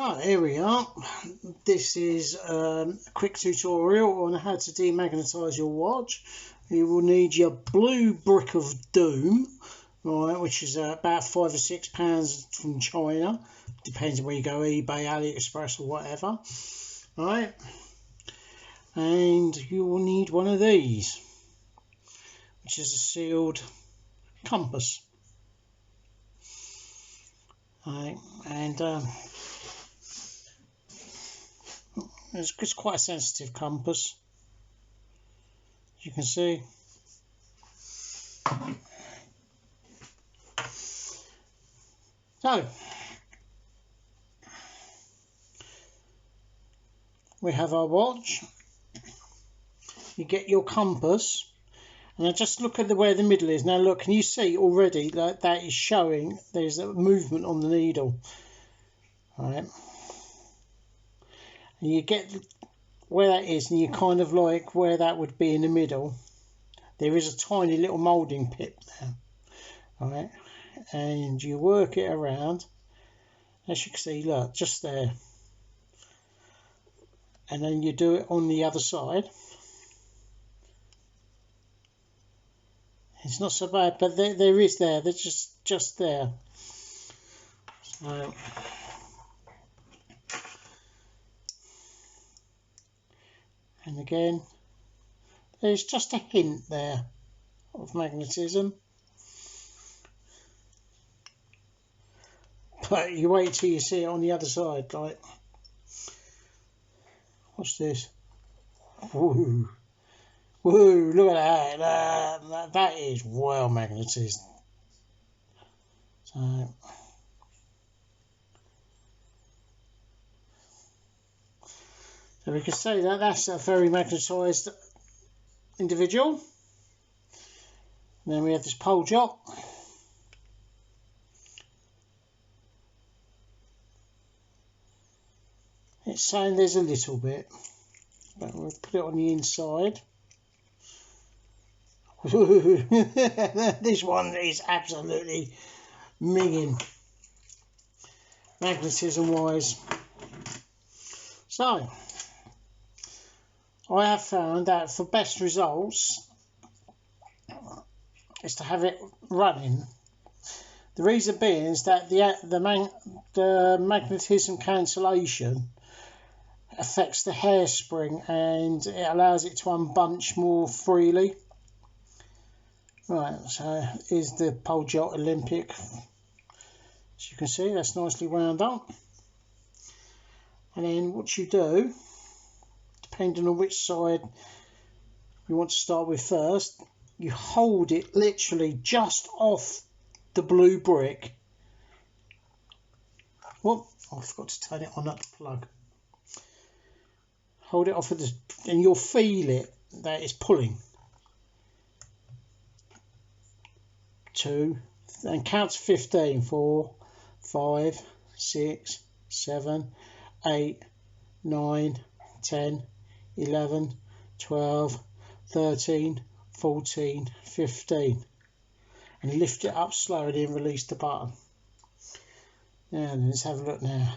So here we are. This is a quick tutorial on how to demagnetise your watch. You will need your blue brick of doom, right, which is about £5 or £6 from China. Depends on where you go, eBay, AliExpress or whatever. Right, and you will need one of these, which is a sealed compass. Right, and it's quite a sensitive compass, as you can see. So we have our watch. You get your compass, and now just look at where the middle is. Now look, can you see already that is showing there's a movement on the needle, right? And you get where that is, and you kind of like where that would be in the middle. There is a tiny little moulding pip there, right? And you work it around, as you can see, look, just there. And then you do it on the other side. It's not so bad, but there is there. They're just there. So, and again, there's just a hint there of magnetism. But you wait till you see it on the other side, like, what's this? Woo! Woo! Look at that! That is well magnetised. So we can say that that's a very magnetised individual. And then we have this pole jot. It's saying there's a little bit, but we'll put it on the inside. This one is absolutely minging, magnetism wise. So I have found that for best results is to have it running. The reason being is that the magnetism cancellation affects the hairspring and it allows it to unbunch more freely. Right, so here's the pole jot Olympic. As you can see, that's nicely wound up. And then what you do, depending on which side you want to start with first, you hold it literally just off the blue brick. Whoop, I forgot to turn it on that plug. Hold it off of the, and you'll feel it that it's pulling. 2, and count to 15. 4, 5, 6, 7, 8, 9, 10, 11, 12, 13, 14, 15. And lift it up slowly and release the button. Now let's have a look now.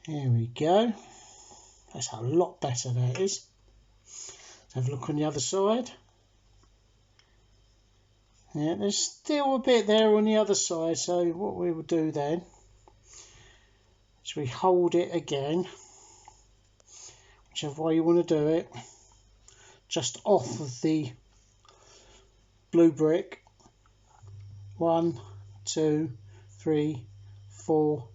Here we go. That's a lot better, that is. Let's have a look on the other side. Yeah, there's still a bit there on the other side, so what we will do then is we hold it again, whichever way you want to do it, just off of the blue brick. 1, 2, 3, 4,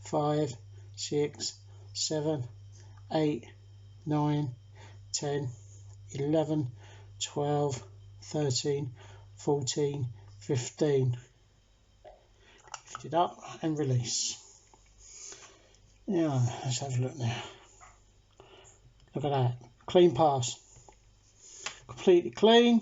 5, 6, 7, 8, 9, 10, 11, 12, 13, 14, 15. Lift it up and release. Now let's have a look now. Look at that, clean pass, completely clean.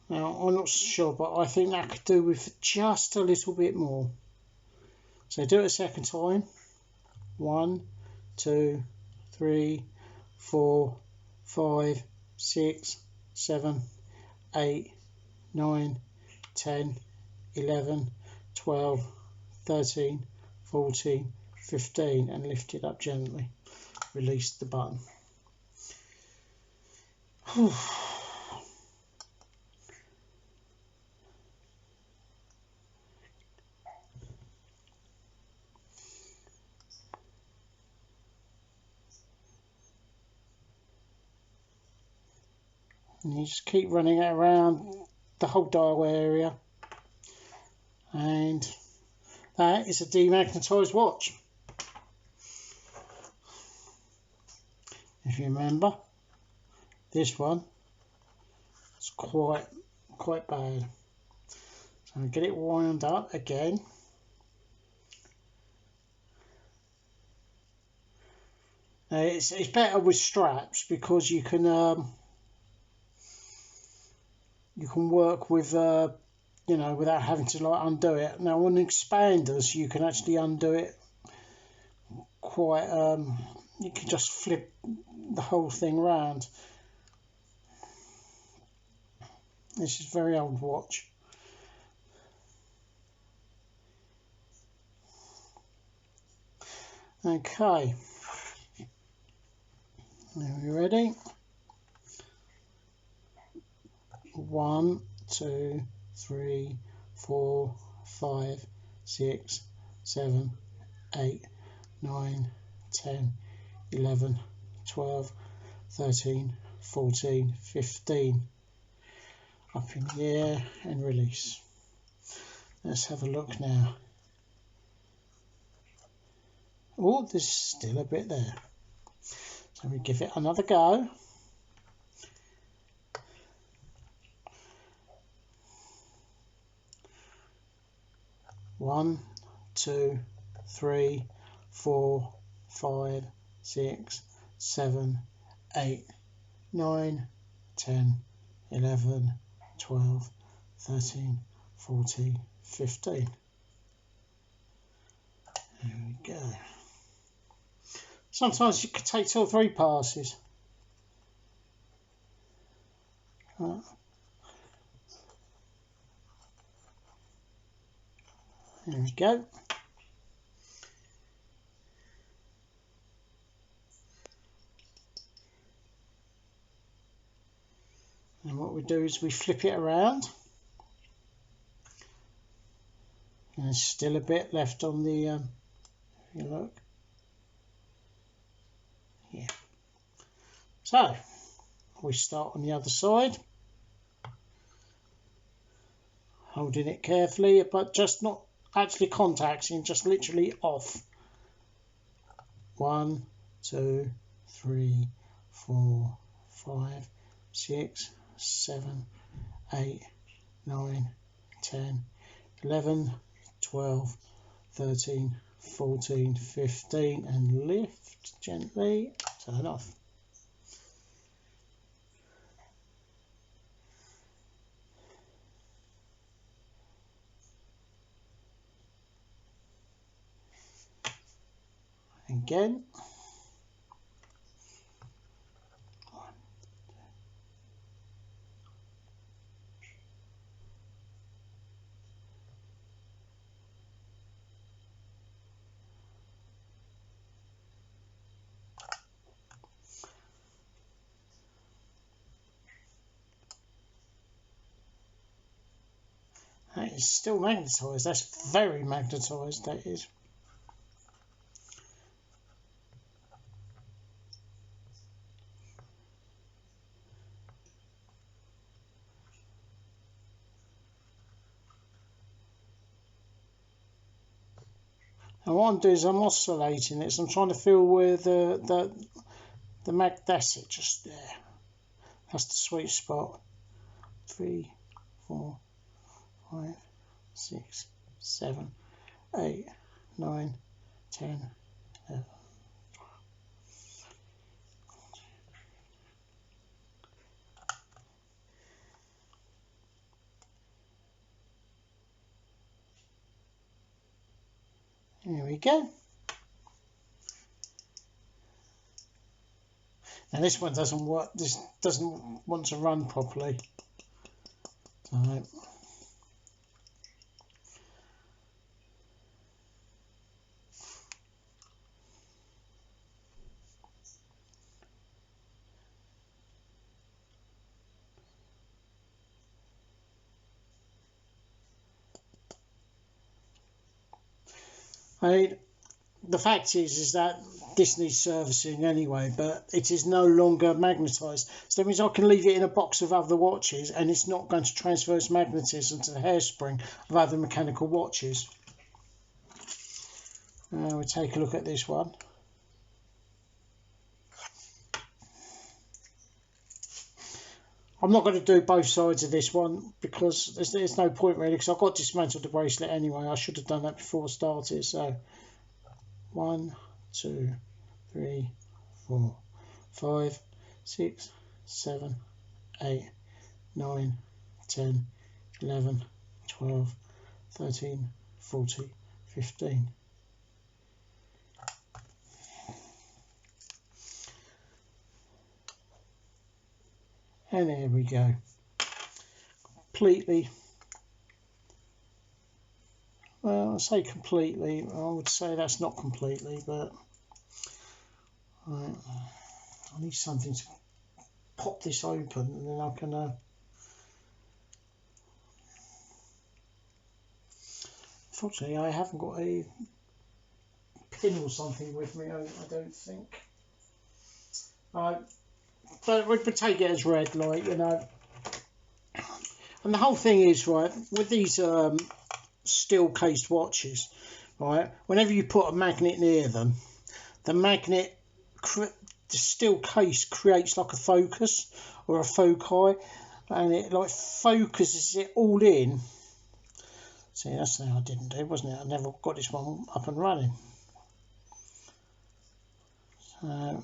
Now I'm not sure, but I think that could do with just a little bit more. So do it a second time. 1, 2, 3, 4, 5, 6, 7, 8, 9, 10, 11, 12, 13, 14, 15, and lift it up gently. Release the button. And you just keep running it around the whole dial area, and that is a demagnetized watch. If you remember, this one is quite bad. So get it wound up again. Now it's better with straps because you can work with you know, without having to like undo it. Now on expanders you can actually undo it quite you can just flip the whole thing round. This is a very old watch. Okay, are we ready? 1, 2, 3, 4, 5, 6, 7, 8, 9, 10, 11, 12, 13, 14, 15. Up in the air and release. Let's have a look now. Oh, there's still a bit there. So we give it another go. One, 2, 3, 4, 5, 6, 7, 8, 9, 10, 11, 12, 13, 14, 15. There we go. Sometimes you could take 2 or 3 passes. There we go. And what we do is we flip it around. And there's still a bit left on the, if you look. Yeah. So, we start on the other side. Holding it carefully, but just not actually contacting, just literally off. 1, 2, 3, 4, 5, 6, 7, 8, 9, 10, 11, 12, 13, 14, 15, and lift gently, turn off. Again. That is still magnetised. That's very magnetised, that is. And what I'm doing is I'm oscillating it, so I'm trying to feel where the magnetic just there. That's the sweet spot. 3, 4, 5, 6, 7, 8, 9, 10, 11. Here we go. And this one doesn't work. This doesn't want to run properly. So, the fact is that this needs servicing anyway, but it is no longer magnetised. So that means I can leave it in a box of other watches and it's not going to transfer its magnetism to the hairspring of other mechanical watches. We'll take a look at this one. I'm not going to do both sides of this one because there's no point really, because I've got dismantled the bracelet anyway. I should have done that before I started. So 1, 2, 3, 4, 5, 6, 7, 8, 9, 10, 11, 12, 13, 14, 15. And there we go. Completely. Well, I say completely. I would say that's not completely, but right, I need something to pop this open, and then I can. Unfortunately, I haven't got a pin or something with me. I don't think. But we could take it as read, like, you know. And the whole thing is, right, with these steel cased watches, right, whenever you put a magnet near them, the steel case creates like a focus or a foci, and it like focuses it all in. See, that's the thing I didn't do, wasn't it? I never got this one up and running. So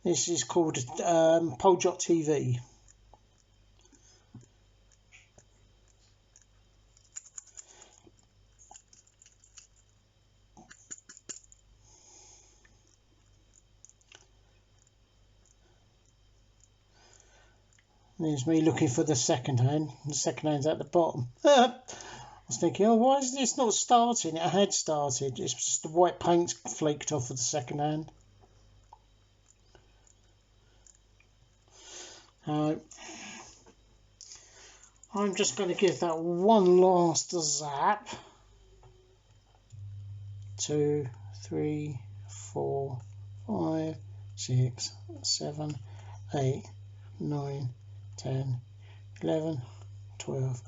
this is called Pole Jot TV. There's me looking for the second hand. The second hand's at the bottom. I was thinking, oh, why is this not starting? It had started. It's just the white paint flaked off of the second hand. I'm just going to give that one last zap. 2, 3, 4, 5, 6, 7, 8, 9, 10, 11, 12,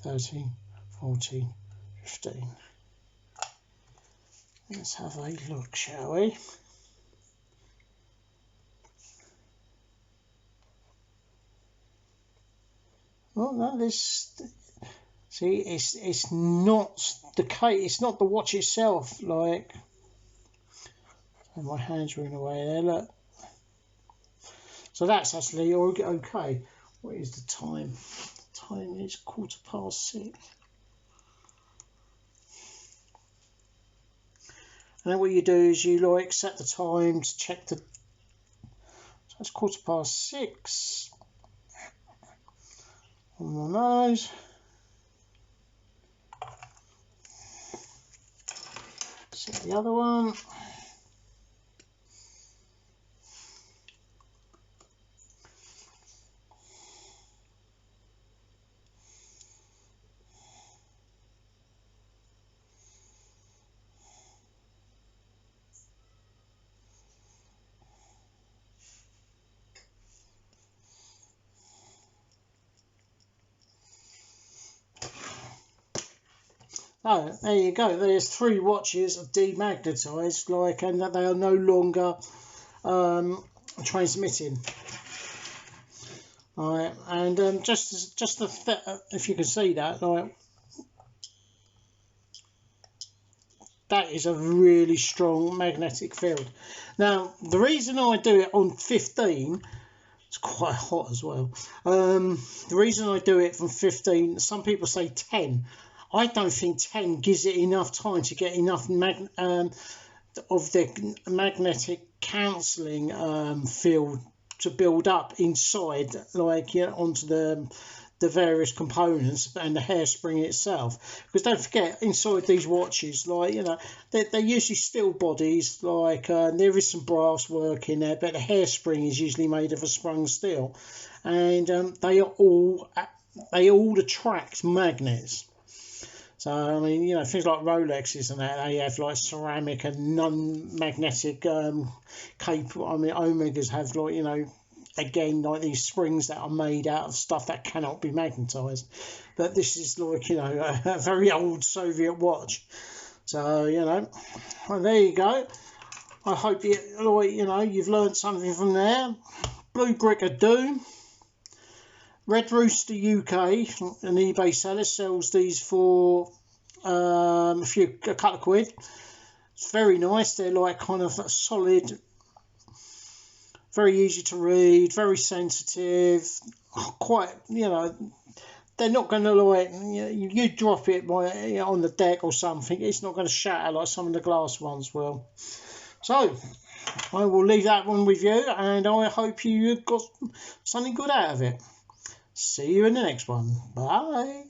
13, 14, 15. Let's have a look, shall we? Well, no, this. See, it's not the case. It's not the watch itself. Like, and my hands are in the way there. Look. So that's actually okay. What is the time? The time is 6:15. And then what you do is you like set the time to check the. So it's 6:15. On my nose. Set the other one. Oh, there you go. There's 3 watches demagnetized, like, and that they are no longer transmitting. All right, and just if you can see that, like, that is a really strong magnetic field. Now, the reason I do it on 15. It's quite hot as well. The reason I do it from 15. Some people say 10. I don't think 10 gives it enough time to get enough the magnetic cancelling field to build up inside, like, yeah, onto the various components and the hairspring itself. Because don't forget, inside these watches, like, you know, they're usually steel bodies, like, there is some brass work in there, but the hairspring is usually made of a sprung steel, and they all attract magnets. So, I mean, you know, things like Rolexes and that, they have like ceramic and non-magnetic capable. I mean, Omegas have, like, you know, again, like these springs that are made out of stuff that cannot be magnetised. But this is, like, you know, a very old Soviet watch. So, you know, well, there you go. I hope you, like, you know, you've learned something from there. Blue Brick of Doom. Red Rooster UK, an eBay seller, sells these for a couple of quid. It's very nice. They're like kind of solid, very easy to read, very sensitive. Quite, you know, they're not going to, like, you drop it on the deck or something, it's not going to shatter like some of the glass ones will. So I will leave that one with you, and I hope you got something good out of it. See you in the next one. Bye.